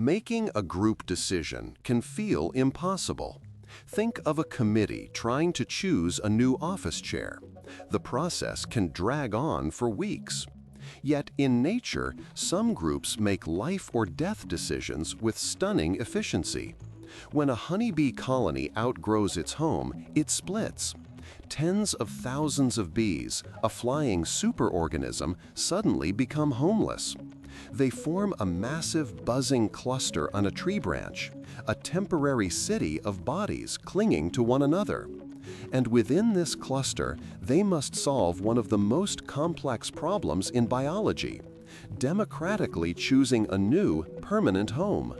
Making a group decision can feel impossible. Think of a committee trying to choose a new office chair. The process can drag on for weeks. Yet in nature, some groups make life or death decisions with stunning efficiency. When a honeybee colony outgrows its home, it splits. Tens of thousands of bees, a flying superorganism, suddenly become homeless. They form a massive buzzing cluster on a tree branch, a temporary city of bodies clinging to one another. And within this cluster, they must solve one of the most complex problems in biology: democratically choosing a new, permanent home.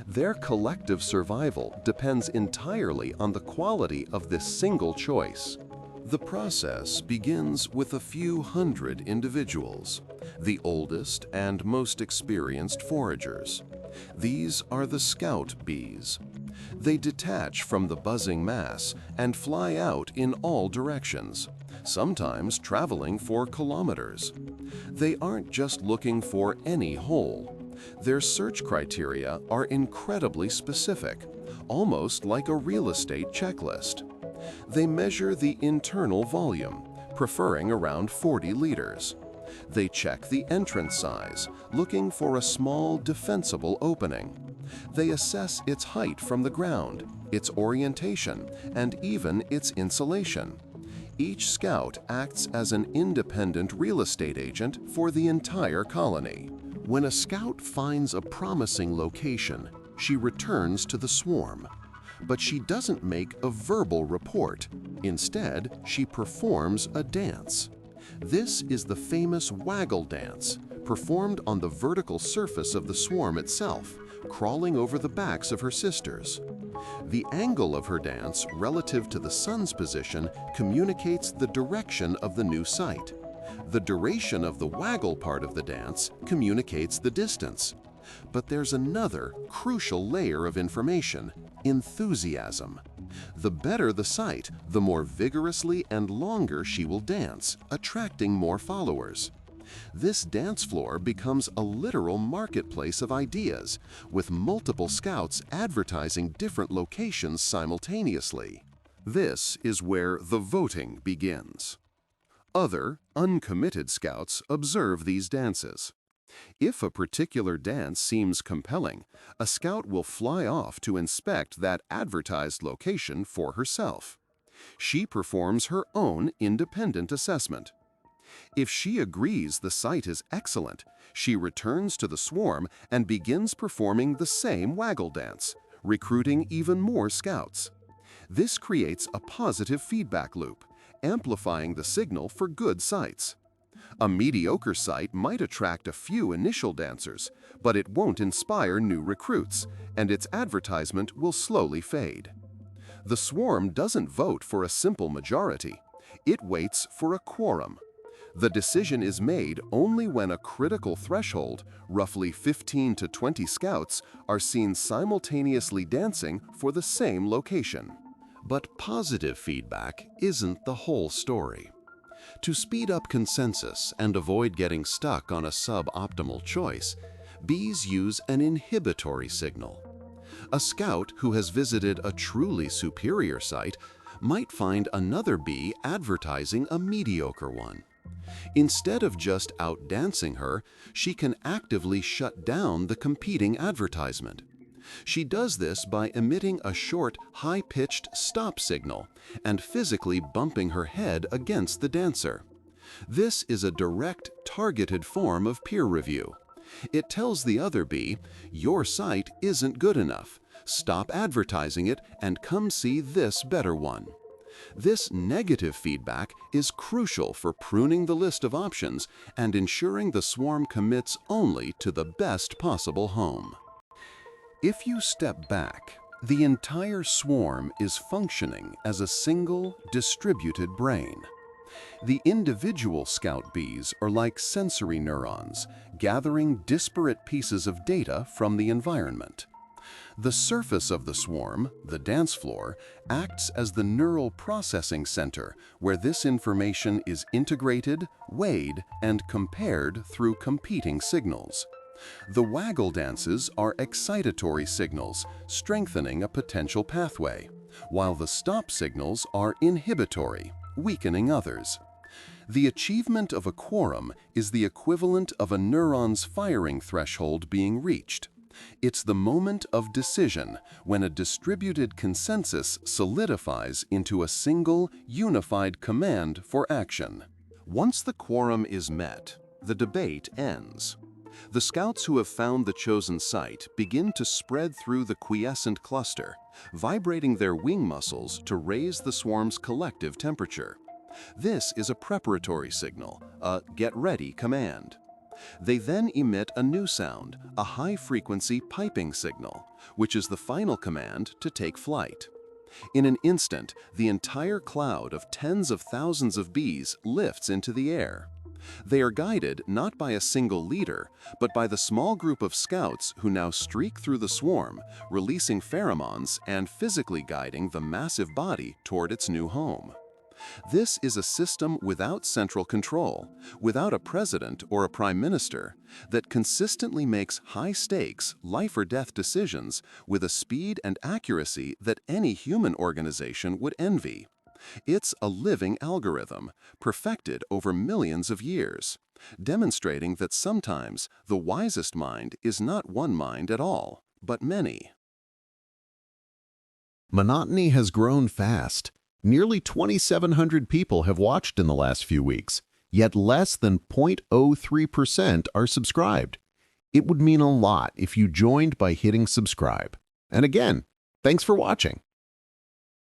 Their collective survival depends entirely on the quality of this single choice. The process begins with a few hundred individuals, the oldest and most experienced foragers. These are the scout bees. They detach from the buzzing mass and fly out in all directions, sometimes traveling for kilometers. They aren't just looking for any hole. Their search criteria are incredibly specific, almost like a real estate checklist. They measure the internal volume, preferring around 40 liters. They check the entrance size, looking for a small, defensible opening. They assess its height from the ground, its orientation, and even its insulation. Each scout acts as an independent real estate agent for the entire colony. When a scout finds a promising location, she returns to the swarm. But she doesn't make a verbal report. Instead, she performs a dance. This is the famous waggle dance, performed on the vertical surface of the swarm itself, crawling over the backs of her sisters. The angle of her dance relative to the sun's position communicates the direction of the new site. The duration of the waggle part of the dance communicates the distance. But there's another crucial layer of information: enthusiasm. The better the site, the more vigorously and longer she will dance, attracting more followers. This dance floor becomes a literal marketplace of ideas, with multiple scouts advertising different locations simultaneously. This is where the voting begins. Other, uncommitted scouts observe these dances. If a particular dance seems compelling, a scout will fly off to inspect that advertised location for herself. She performs her own independent assessment. If she agrees the site is excellent, she returns to the swarm and begins performing the same waggle dance, recruiting even more scouts. This creates a positive feedback loop, amplifying the signal for good sites. A mediocre site might attract a few initial dancers, but it won't inspire new recruits, and its advertisement will slowly fade. The swarm doesn't vote for a simple majority. It waits for a quorum. The decision is made only when a critical threshold, roughly 15 to 20 scouts, are seen simultaneously dancing for the same location. But positive feedback isn't the whole story. To speed up consensus and avoid getting stuck on a suboptimal choice, bees use an inhibitory signal. A scout who has visited a truly superior site might find another bee advertising a mediocre one. Instead of just outdancing her, she can actively shut down the competing advertisement. She does this by emitting a short, high-pitched stop signal and physically bumping her head against the dancer. This is a direct, targeted form of peer review. It tells the other bee, "Your site isn't good enough. Stop advertising it and come see this better one." This negative feedback is crucial for pruning the list of options and ensuring the swarm commits only to the best possible home. If you step back, the entire swarm is functioning as a single, distributed brain. The individual scout bees are like sensory neurons, gathering disparate pieces of data from the environment. The surface of the swarm, the dance floor, acts as the neural processing center where this information is integrated, weighed, and compared through competing signals. The waggle dances are excitatory signals, strengthening a potential pathway, while the stop signals are inhibitory, weakening others. The achievement of a quorum is the equivalent of a neuron's firing threshold being reached. It's the moment of decision when a distributed consensus solidifies into a single, unified command for action. Once the quorum is met, the debate ends. The scouts who have found the chosen site begin to spread through the quiescent cluster, vibrating their wing muscles to raise the swarm's collective temperature. This is a preparatory signal, a get ready command. They then emit a new sound, a high-frequency piping signal, which is the final command to take flight. In an instant, the entire cloud of tens of thousands of bees lifts into the air. They are guided not by a single leader, but by the small group of scouts who now streak through the swarm, releasing pheromones and physically guiding the massive body toward its new home. This is a system without central control, without a president or a prime minister, that consistently makes high-stakes, life-or-death decisions with a speed and accuracy that any human organization would envy. It's a living algorithm, perfected over millions of years, demonstrating that sometimes the wisest mind is not one mind at all, but many. Monotony has grown fast. Nearly 2,700 people have watched in the last few weeks, yet less than 0.03% are subscribed. It would mean a lot if you joined by hitting subscribe. And again, thanks for watching.